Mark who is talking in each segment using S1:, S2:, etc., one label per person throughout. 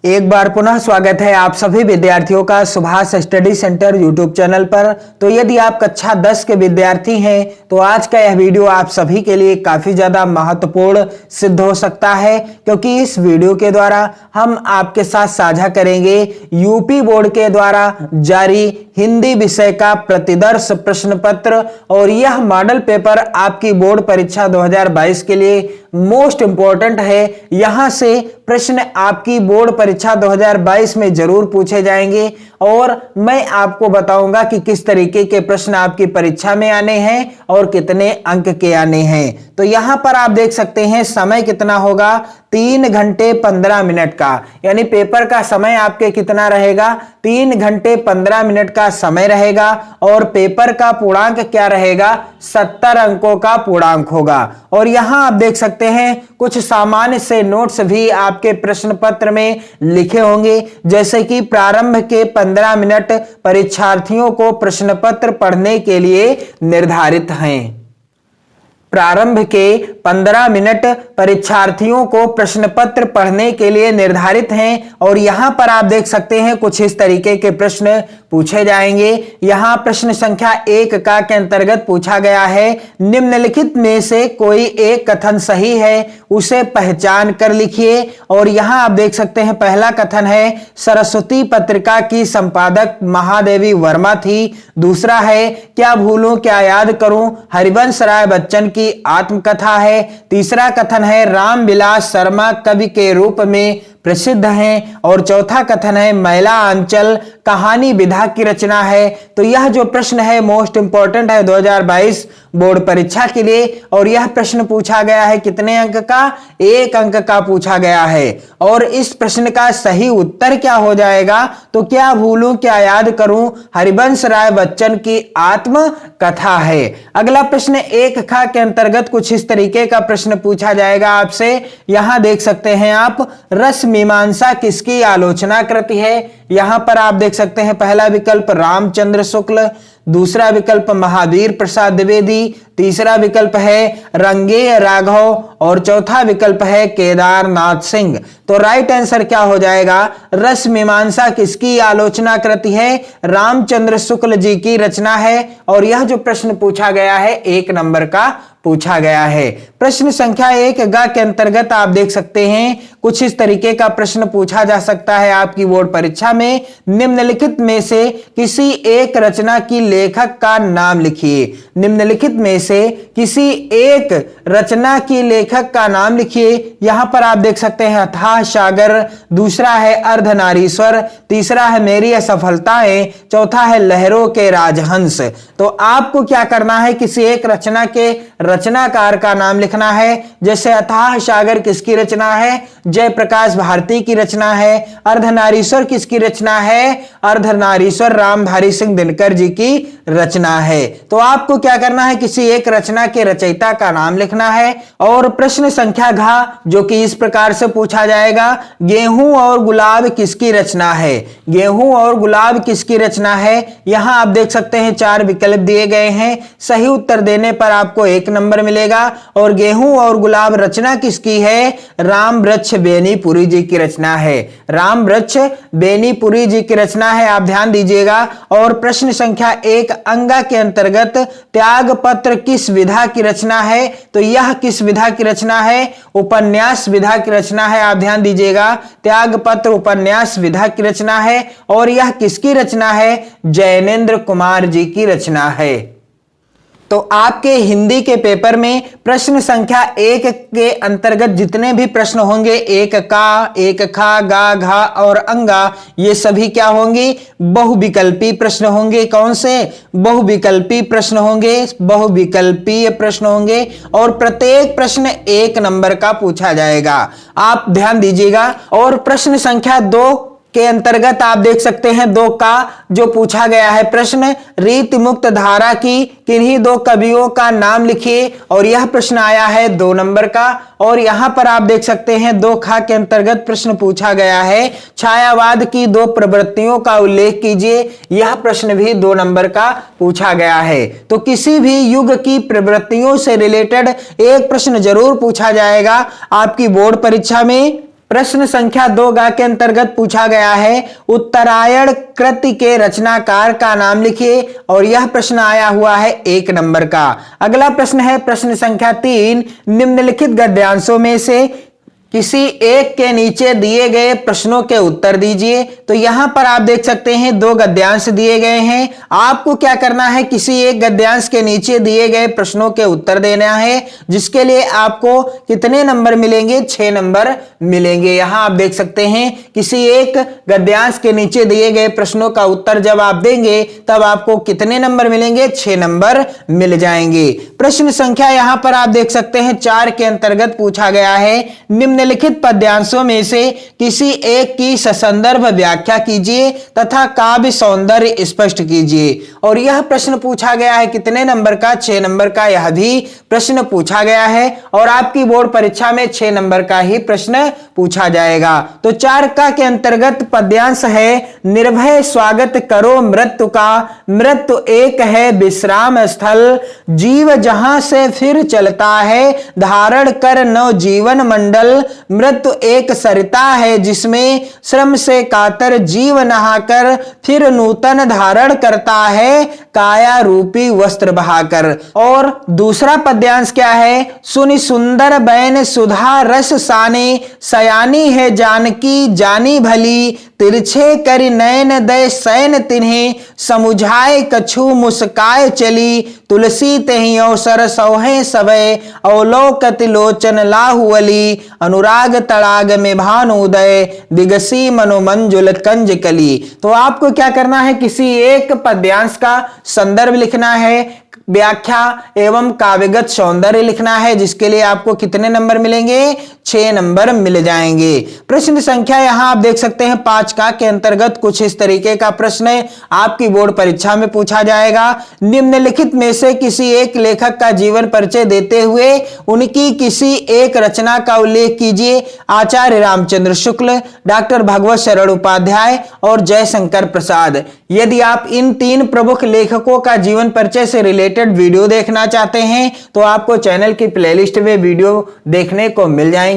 S1: एक बार पुनः स्वागत है आप सभी विद्यार्थियों का Subhash study centre YouTube channel पर। तो यदि आप कक्षा 10 के विद्यार्थी हैं तो आज का यह वीडियो आप सभी के लिए काफी ज्यादा महत्वपूर्ण सिद्ध हो सकता है, क्योंकि इस वीडियो के द्वारा हम आपके साथ साझा करेंगे यूपी बोर्ड के द्वारा जारी हिंदी विषय का प्रतिदर्श प्रश्न पत्र। और यह मॉडल पेपर आपकी बोर्ड परीक्षा 2022 के लिए मोस्ट इंपॉर्टेंट है। यहां से प्रश्न आपकी बोर्ड परीक्षा 2022 में जरूर पूछे जाएंगे और मैं आपको बताऊंगा कि किस तरीके के प्रश्न आपकी परीक्षा में आने हैं और कितने अंक के आने हैं। तो यहां पर आप देख सकते हैं समय कितना होगा, 3 घंटे 15 मिनट का, यानी पेपर का समय आपके कितना रहेगा, 3 घंटे 15 मिनट का समय रहेगा। और पेपर का पूर्णांक क्या रहेगा, 70 अंकों का पूर्णांक होगा। और यहां आप देख सकते हैं कुछ सामान्य से नोट्स भी आपके प्रश्न पत्र में लिखे होंगे, जैसे कि प्रारंभ के 15 मिनट परीक्षार्थियों को प्रश्न पत्र पढ़ने के लिए निर्धारित हैं। प्रारंभ के 15 मिनट परीक्षार्थियों को प्रश्न पत्र पढ़ने के लिए निर्धारित हैं। और यहां पर आप देख सकते हैं कुछ इस तरीके के प्रश्न पूछे जाएंगे। यहां प्रश्न संख्या 1 का के अंतर्गत पूछा गया है, निम्नलिखित में से कोई एक कथन सही है, उसे पहचान कर लिखिए। और यहां आप देख सकते हैं पहला कथन है, सरस्वती पत्रिका की संपादक महादेवी वर्मा थी। दूसरा है, क्या भूलूं क्या याद करूं, हरिवंश राय बच्चन की आत्मकथा है। तीसरा कथन है, रामविलास शर्मा कवि के रूप में प्रसिद्ध हैं। और चौथा कथन है, मैला अंचल कहानी विधा की रचना है। तो यह जो प्रश्न है मोस्ट इंपॉर्टेंट है 2022 बोर्ड परीक्षा के लिए। और यह प्रश्न पूछा गया है कितने अंक का, 1 अंक का पूछा गया है। और इस प्रश्न का सही उत्तर क्या हो जाएगा, तो क्या भूलूं क्या याद करूं, हरिवंश राय बच्चन की आत्मकथा है। अगला प्रश्न 1 ख के अंतर्गत कुछ इस तरीके का प्रश्न पूछा जाएगा आपसे। यहां देख सकते हैं आप, रस मीमांसा किसकी आलोचना कृति है। यहां पर आप देख सकते हैं पहला विकल्प रामचंद्र शुक्ल, दूसरा विकल्प महावीर प्रसाद द्विवेदी, तीसरा विकल्प है रंगेय राघव और चौथा विकल्प है केदारनाथ सिंह। तो राइट आंसर क्या हो जाएगा, रस मीमांसा किसकी आलोचना कृति है, रामचंद्र शुक्ल जी की रचना है। और यह जो प्रश्न पूछा गया है 1 नंबर का पूछा गया है। प्रश्न संख्या 1 ग के अंतर्गत आप देख सकते हैं कुछ इस तरीके का प्रश्न पूछा जा सकता है आपकी बोर्ड परीक्षा में, निम्नलिखित में से किसी एक रचना की लेखक का नाम लिखिए। निम्नलिखित में से किसी एक रचना की लेखक का नाम लिखिए। यहां पर आप देख सकते हैं अथाह सागर, दूसरा है अर्धनारीश्वर, तीसरा है मेरी असफलताएं, चौथा है लहरों के राजहंस। तो आपको क्या करना है, किसी एक रचना के रचनाकार का नाम लिखना है। जैसे अथाह सागर किसकी रचना है, जयप्रकाश भारती की रचना है। अर्धनारीश्वर किसकी रचना है, अर्धनारीश्वर रामधारी सिंह दिनकर जी की रचना है। तो आपको क्या करना है, किसी एक रचना के रचयिता का नाम लिखना है। और प्रश्न संख्या घ जो कि इस प्रकार से पूछा जाएगा, गेहूं और गुलाब किसकी रचना है। गेहूं और गुलाब किसकी रचना है। यहां आप देख सकते हैं 4 विकल्प दिए गए हैं, सही उत्तर देने पर आपको 1 नंबर मिलेगा। और गेहूं और गुलाब रचना किसकी है, राम वृक्ष बेनीपुरी जी की रचना है। राम वृक्ष बेनीपुरी जी की रचना है, आप ध्यान दीजिएगा। और प्रश्न संख्या 1 अंगा के अंतर्गत त्याग पत्र किस विधा की रचना है। तो यह किस विधा की रचना है, उपन्यास विधा की रचना है, आप ध्यान दीजिएगा। त्याग पत्र उपन्यास विधा की रचना है। और यह किसकी रचना है, जैनेन्द्र कुमार जी की रचना है। तो आपके हिंदी के पेपर में प्रश्न संख्या 1 के अंतर्गत जितने भी प्रश्न होंगे, 1 का, 1 खा, गा, घा और अंगा, ये सभी क्या होंगे, बहुविकल्पी प्रश्न होंगे। कौन से, बहुविकल्पी प्रश्न होंगे, बहुविकल्पीय प्रश्न होंगे। और प्रत्येक प्रश्न 1 नंबर का पूछा जाएगा, आप ध्यान दीजिएगा। और प्रश्न संख्या 2 के अंतर्गत आप देख सकते हैं 2 का जो पूछा गया है प्रश्न, रीति मुक्त धारा की किन्हीं 2 कवियों का नाम लिखिए। और यह प्रश्न आया है 2 नंबर का। और यहां पर आप देख सकते हैं 2 खा के अंतर्गत प्रश्न पूछा गया है, छायावाद की 2 प्रवृत्तियों का उल्लेख कीजिए। यह प्रश्न भी 2 नंबर का पूछा गया है। तो किसी भी युग की प्रवृत्तियों से रिलेटेड एक प्रश्न जरूर पूछा जाएगा आपकी बोर्ड परीक्षा में। प्रश्न संख्या 2 के अंतर्गत पूछा गया है उत्तरायण कृति के रचनाकार का नाम लिखिए और यह प्रश्न आया हुआ है 1 नंबर का। अगला प्रश्न है प्रश्न संख्या 3, निम्नलिखित गद्यांशों में से किसी एक के नीचे दिए गए प्रश्नों के उत्तर दीजिए। तो यहां पर आप देख सकते हैं 2 गद्यांश दिए गए हैं। आपको क्या करना है, किसी एक गद्यांश के नीचे दिए गए प्रश्नों के उत्तर देना है, जिसके लिए आपको कितने नंबर मिलेंगे, 6 नंबर मिलेंगे। यहां आप देख सकते हैं किसी एक गद्यांश के नीचे दिए गए प्रश्नों का उत्तर जब आप देंगे तब आपको कितने नंबर मिलेंगे, 6 नंबर मिल जाएंगे। प्रश्न संख्या यहां पर आप देख सकते हैं 4 के अंतर्गत पूछा गया है निम्नलिखित पद्यांशों में से किसी एक की ससंदर्भ व्याख्या कीजिए तथा काव्य सौंदर्य स्पष्ट कीजिए। और यह प्रश्न पूछा गया है कितने नंबर का, 6 नंबर का यह भी प्रश्न पूछा गया है और आपकी बोर्ड परीक्षा में 6 नंबर का ही प्रश्न पूछा जाएगा। तो 4 का के अंतर्गत पद्यांश है निर्भय स्वागत करो मृत्यु का, मृत्यु एक है विश्राम स्थल, जीव जहां से फिर चलता है धारण कर नव जीवन मंडल, मृत्यु एक सरिता है जिसमें श्रम से कातर जीव नहाकर फिर नूतन धारण करता है काया रूपी वस्त्र बहाकर। और दूसरा पद्यांश क्या है, सुनि सुंदर बैन सुधा रस साने, सयानी है जानकी जानी भली, तिरछे करि नयन दय सैन तिन्हें, समुझाए कछु मुस्काए चली, तुलसी तेहि अवसर सौहे सबे, अवलोकत लोचन लाहुवली, अनुराग तड़ाग में भानुदय, दिगसी मनोमंजुल कंज कली। तो आपको क्या करना है, किसी एक पद्यांश का संदर्भ लिखना है, व्याख्या एवं काव्यगत सौंदर्य लिखना है, जिसके लिए आपको कितने नंबर मिलेंगे, 6 नंबर मिल जाएंगे। प्रश्न संख्या यहां आप देख सकते हैं 5 का के अंतर्गत कुछ इस तरीके का प्रश्न आपकी बोर्ड परीक्षा में पूछा जाएगा। निम्नलिखित में से किसी एक लेखक का जीवन परिचय देते हुए उनकी किसी एक रचना का उल्लेख कीजिए। आचार्य रामचंद्र शुक्ल, डॉक्टर भगवत शरण उपाध्याय और जयशंकर प्रसाद। यदि आप इन 3 प्रमुख लेखकों का जीवन परिचय से रिलेटेड वीडियो देखना चाहते हैं तो आपको चैनल की प्लेलिस्ट में वीडियो देखने को मिल जाएंगे।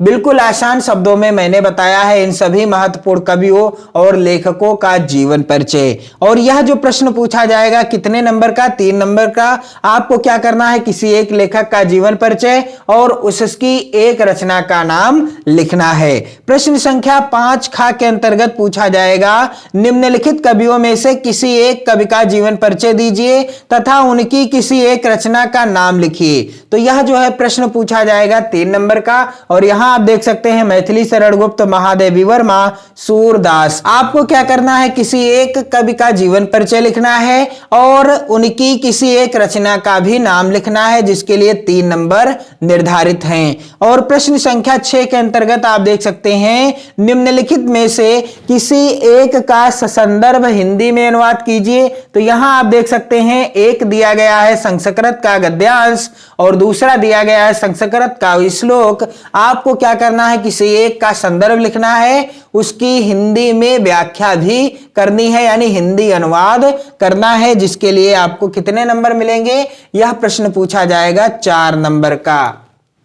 S1: बिल्कुल आसान शब्दों में मैंने बताया है इन सभी महत्वपूर्ण कवियों और लेखकों का जीवन परिचय। और यह जो प्रश्न पूछा जाएगा कितने नंबर का, 3 नंबर का। आपको क्या करना है, किसी एक लेखक का जीवन परिचय और उसकी एक रचना का नाम लिखना है। प्रश्न संख्या 5 खा के अंतर्गत पूछा जाएगा निम्नलिखित कवियों में से किसी एक कवि का जीवन परिचय दीजिए तथा उनकी किसी एक रचना का नाम लिखिए। तो यह जो है प्रश्न पूछा जाएगा 3 नंबर का। और यहां आप देख सकते हैं मैथिली शरण गुप्त, महादेवी वर्मा, सूरदास। आपको क्या करना है, किसी एक कवि का जीवन परिचय लिखना है और उनकी किसी एक रचना का भी नाम लिखना है, जिसके लिए 3 नंबर निर्धारित हैं। और प्रश्न संख्या 6 के अंतर्गत आप देख सकते हैं निम्नलिखित में से किसी एक का संदर्भ हिंदी में अनुवाद कीजिए। तो यहां आप देख सकते हैं एक दिया गया है संस्कृत का गद्यांश और दूसरा दिया गया है संस्कृत का श्लोक। आपको क्या करना है, किसी एक का संदर्भ लिखना है, उसकी हिंदी में व्याख्या भी करनी है, यानी हिंदी अनुवाद करना है, जिसके लिए आपको कितने नंबर मिलेंगे, यह प्रश्न पूछा जाएगा 4 नंबर का।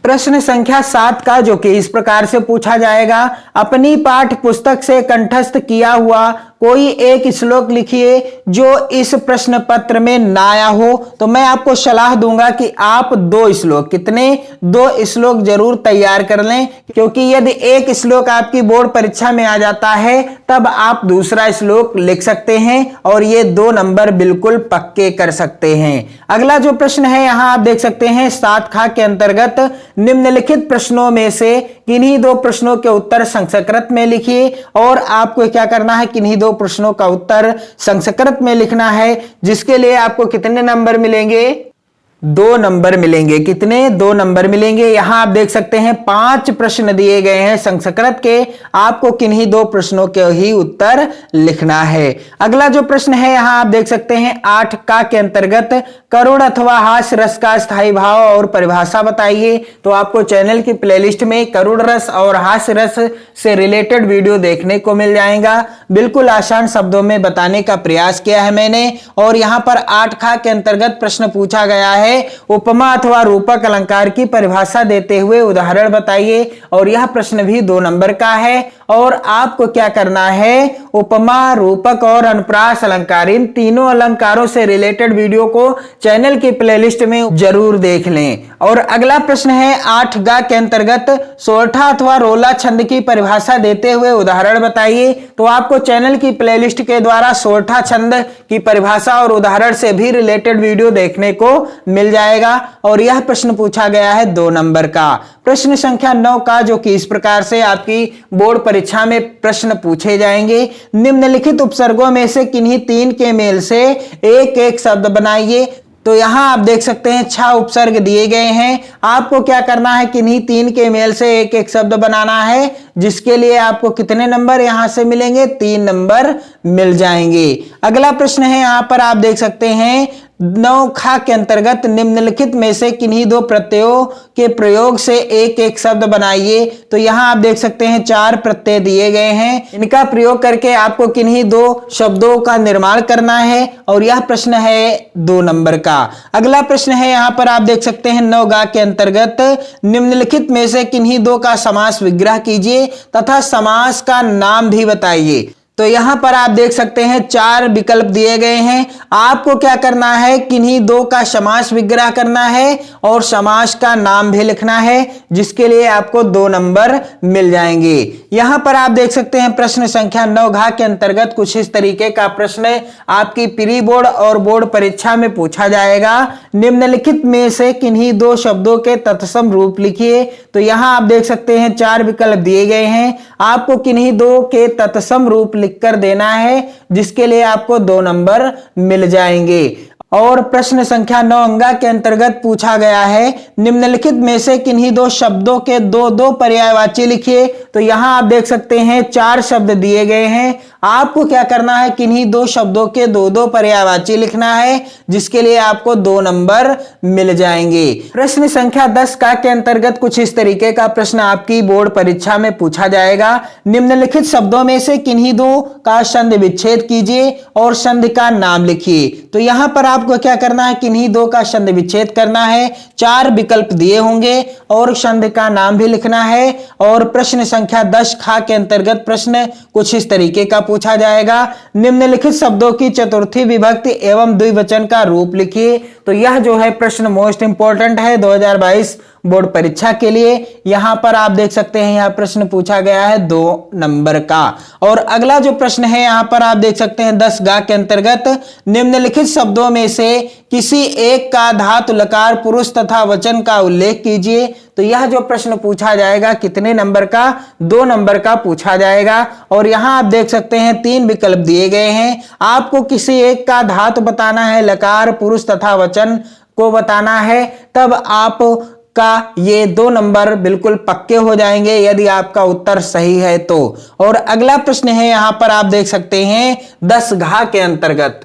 S1: प्रश्न संख्या 7 का जो कि इस प्रकार से पूछा जाएगा, अपनी पाठ पुस्तक से कंठस्थ किया हुआ कोई एक श्लोक लिखिए जो इस प्रश्न पत्र में ना आया हो। तो मैं आपको सलाह दूंगा कि आप 2 श्लोक, कितने, 2 श्लोक जरूर तैयार कर लें, क्योंकि यदि एक श्लोक आपकी बोर्ड परीक्षा में आ जाता है तब आप दूसरा श्लोक लिख सकते हैं और ये 2 नंबर बिल्कुल पक्के कर सकते हैं। अगला जो प्रश्न है यहां आप देख सकते हैं 7 खा के अंतर्गत निम्नलिखित प्रश्नों में से किन्हीं 2 प्रश्नों के उत्तर संस्कृत में लिखिए। और आपको क्या करना है, किन्हीं 2 प्रश्नों का उत्तर संस्कृत में लिखना है, जिसके लिए आपको कितने नंबर मिलेंगे, 2 नंबर मिलेंगे। कितने, 2 नंबर मिलेंगे। यहां आप देख सकते हैं 5 प्रश्न दिए गए हैं संस्कृत के, आपको किन्हीं 2 प्रश्नों के ही उत्तर लिखना है। अगला जो प्रश्न है यहां आप देख सकते हैं 8 का के अंतर्गत करुण अथवा हास्य रस का स्थायी भाव और परिभाषा बताइए। तो आपको चैनल की प्लेलिस्ट में करुण रस और हास्य रस से रिलेटेड वीडियो देखने को मिल जाएगा। बिल्कुल आसान शब्दों में बताने का प्रयास किया है मैंने। और यहां पर 8 खा के अंतर्गत प्रश्न पूछा गया है उपमा अथवा रूपक अलंकार की परिभाषा देते हुए उदाहरण बताइए। और यह प्रश्न भी 2 नंबर का है और आपको क्या करना है, उपमा, रूपक और अनुप्रास अलंकार, इन तीनों अलंकारों से रिलेटेड वीडियो को चैनल की प्लेलिस्ट में जरूर देख लें। और अगला प्रश्न है 8 गा के अंतर्गत सोरठा अथवा रोला छंद की परिभाषा देते हुए उदाहरण बताइए। तो आपको चैनल की प्लेलिस्ट के द्वारा सोरठा छंद की परिभाषा और उदाहरण से भी रिलेटेड वीडियो देखने को मिल जाएगा। और यह प्रश्न पूछा गया है 2 नंबर का। प्रश्न संख्या 9 का, जो कि इस प्रकार से आपकी बोर्ड परीक्षा में प्रश्न पूछे जाएंगे। निम्नलिखित उपसर्गों में से किन्हीं 3 के मेल से एक एक शब्द बनाइए। तो यहां आप देख सकते हैं 6 उपसर्ग दिए गए हैं। आपको क्या करना है, किन्हीं 3 के मेल से एक एक शब्द बनाना है, जिसके लिए आपको कितने नंबर यहां से मिलेंगे, 3 नंबर मिल जाएंगे। अगला प्रश्न है, यहां पर आप देख सकते हैं 9 खा के अंतर्गत निम्नलिखित में से किन्हीं 2 प्रत्ययों के प्रयोग से एक एक शब्द बनाइए। तो यहां आप देख सकते हैं 4 प्रत्यय दिए गए हैं। इनका प्रयोग करके आपको किन्हीं 2 शब्दों का निर्माण करना है और यह प्रश्न है 2 नंबर का। अगला प्रश्न है, यहां पर आप देख सकते हैं 9 गा के अंतर्गत निम्नलिखित में से किन्हीं 2 का समास विग्रह कीजिए तथा समास का नाम भी बताइए। तो यहां पर आप देख सकते हैं 4 विकल्प दिए गए हैं। आपको क्या करना है, किन्हीं 2 का समास विग्रह करना है और समास का नाम भी लिखना है, जिसके लिए आपको 2 नंबर मिल जाएंगे। यहां पर आप देख सकते हैं प्रश्न संख्या 9 घा के अंतर्गत कुछ इस तरीके का प्रश्न आपकी प्री बोर्ड और बोर्ड परीक्षा में पूछा जाएगा। निम्नलिखित में से किन्हीं 2 शब्दों के तत्सम रूप लिखिए। तो यहां आप देख सकते हैं 4 विकल्प दिए गए हैं। आपको किन्हीं 2 के तत्सम रूप लिखकर देना है, जिसके लिए आपको 2 नंबर मिल जाएंगे। और प्रश्न संख्या 9 अंगा के अंतर्गत पूछा गया है, निम्नलिखित में से किन्हीं 2 शब्दों के 2-2 पर्यायवाची लिखिए। तो यहां आप देख सकते हैं 4 शब्द दिए गए हैं। आपको क्या करना है, किन्हीं 2 शब्दों के 2-2 पर्यायवाची लिखना है, जिसके लिए आपको 2 नंबर मिल जाएंगे। प्रश्न संख्या 10 का के अंतर्गत कुछ इस तरीके का प्रश्न आपकी बोर्ड परीक्षा में पूछा जाएगा। निम्नलिखित शब्दों में से किन्हीं 2 का संधि विच्छेद कीजिए और संधि का नाम लिखिए। तो यहां पर आपको क्या करना है, किन्हीं 2 का संधि विच्छेद करना है। 4 विकल्प दिए होंगे और संधि का नाम भी लिखना है। और प्रश्न संख्या 10 खा के अंतर्गत प्रश्न कुछ इस तरीके का पूछा जाएगा, निम्नलिखित शब्दों की चतुर्थी विभक्ति एवं द्विवचन का रूप लिखिए। तो यह जो है प्रश्न मोस्ट इंपॉर्टेंट है 2022 बोर्ड परीक्षा के लिए। यहां पर आप देख सकते हैं यह प्रश्न पूछा गया है 2 नंबर का। और अगला जो प्रश्न है, यहां पर आप देख सकते हैं 10 गा के अंतर्गत निम्नलिखित शब्दों में से किसी एक का धातु लकार पुरुष तथा वचन का उल्लेख कीजिए। तो यह जो प्रश्न पूछा जाएगा कितने नंबर का, 2 नंबर का पूछा जाएगा। और यहां आप देख सकते हैं 3 विकल्प दिए गए हैं। आपको किसी एक का धातु बताना है, लकार, पुरुष तथा वचन को बताना है, तब आप का ये 2 नंबर बिल्कुल पक्के हो जाएंगे यदि आपका उत्तर सही है तो। और अगला प्रश्न है, यहां पर आप देख सकते हैं 10 घा के अंतर्गत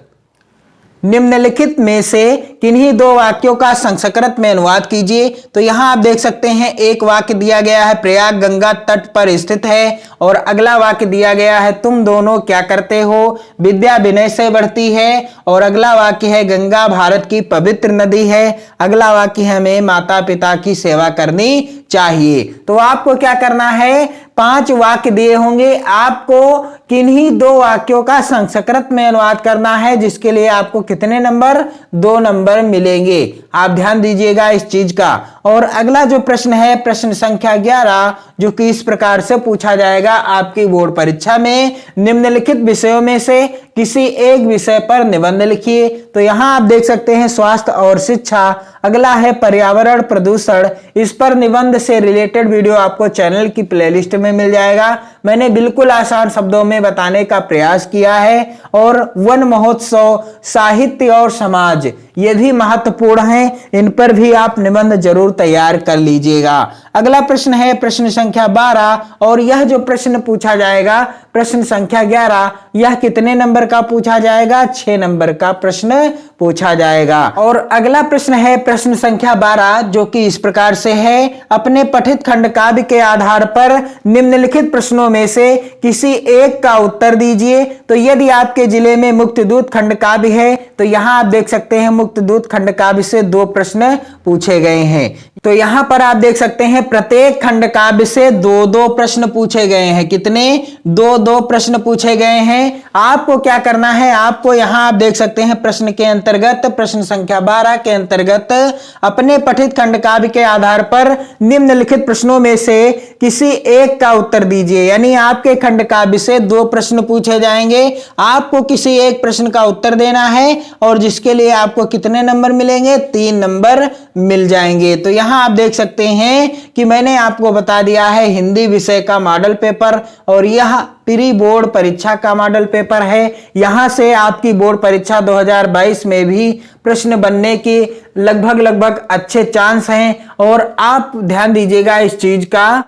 S1: निम्नलिखित में से किन्हीं 2 वाक्यों का संस्कृत में अनुवाद कीजिए। तो यहां आप देख सकते हैं एक वाक्य दिया गया है, प्रयाग गंगा तट पर स्थित है। और अगला वाक्य दिया गया है, तुम दोनों क्या करते हो, विद्या विनय से बढ़ती है। और अगला वाक्य है, गंगा भारत की पवित्र नदी है। अगला वाक्य है, हमें माता पिता की सेवा करनी चाहिए। तो आपको क्या करना है, 5 वाक्य दिए होंगे, आपको किन्हीं 2 वाक्यों का संस्कृत में अनुवाद करना है, जिसके लिए आपको कितने नंबर, 2 नंबर मिलेंगे। आप ध्यान दीजिएगा इस चीज का। और अगला जो प्रश्न है प्रश्न संख्या 11, जो कि इस प्रकार से पूछा जाएगा आपकी बोर्ड परीक्षा में, निम्नलिखित विषयों में से किसी एक विषय पर निबंध लिखिए। तो यहां आप देख सकते हैं स्वास्थ्य और शिक्षा, अगला है पर्यावरण प्रदूषण। इस पर निबंध से रिलेटेड वीडियो आपको चैनल की प्लेलिस्ट में मिल जाएगा। मैंने बिल्कुल आसान शब्दों में बताने का प्रयास किया है। और वन महोत्सव, साहित्य और समाज, ये भी महत्वपूर्ण हैं, इन पर भी आप निबंध जरूर तैयार कर लीजिएगा। अगला प्रश्न है प्रश्न संख्या 12, और यह जो प्रश्न पूछा जाएगा प्रश्न संख्या 11, यह कितने नंबर का पूछा जाएगा, 6 नंबर का प्रश्न पूछा जाएगा। और अगला प्रश्न है प्रश्न संख्या 12, जो कि इस प्रकार से है, अपने पठित खंड काव्य के आधार पर निम्नलिखित प्रश्नों में से किसी एक का उत्तर दीजिए। तो यदि आपके जिले में मुक्तिदूत खंड काव्य है, तो यहां आप देख सकते हैं मुक्त दूत खंड काव्य से 2 प्रश्न पूछे गए हैं। तो यहां पर आप देख सकते हैं प्रत्येक खंड काव्य से 2-2 प्रश्न पूछे गए हैं। कितने? 2-2 प्रश्न पूछे गए हैं। आपको क्या करना है, आपको यहां आप देख सकते हैं प्रश्न के अंतर्गत, प्रश्न संख्या 12 के अंतर्गत अपने पठित खंड काव्य के आधार पर निम्नलिखित प्रश्नों में से किसी एक का उत्तर दीजिए। यानी आपके खंड काव्य से 2 प्रश्न पूछे जाएंगे, आपको किसी एक प्रश्न का उत्तर देना है और जिसके लिए आपको कितने नंबर मिलेंगे? 3 नंबर मिल जाएंगे। तो यहां आप देख सकते हैं कि मैंने आपको बता दिया है हिंदी विषय का मॉडल पेपर और यह प्री बोर्ड परीक्षा का मॉडल पेपर है। यहां से आपकी बोर्ड परीक्षा 2022 में भी प्रश्न बनने की लगभग अच्छे चांस हैं और आप ध्यान दीजिएगा इस चीज का।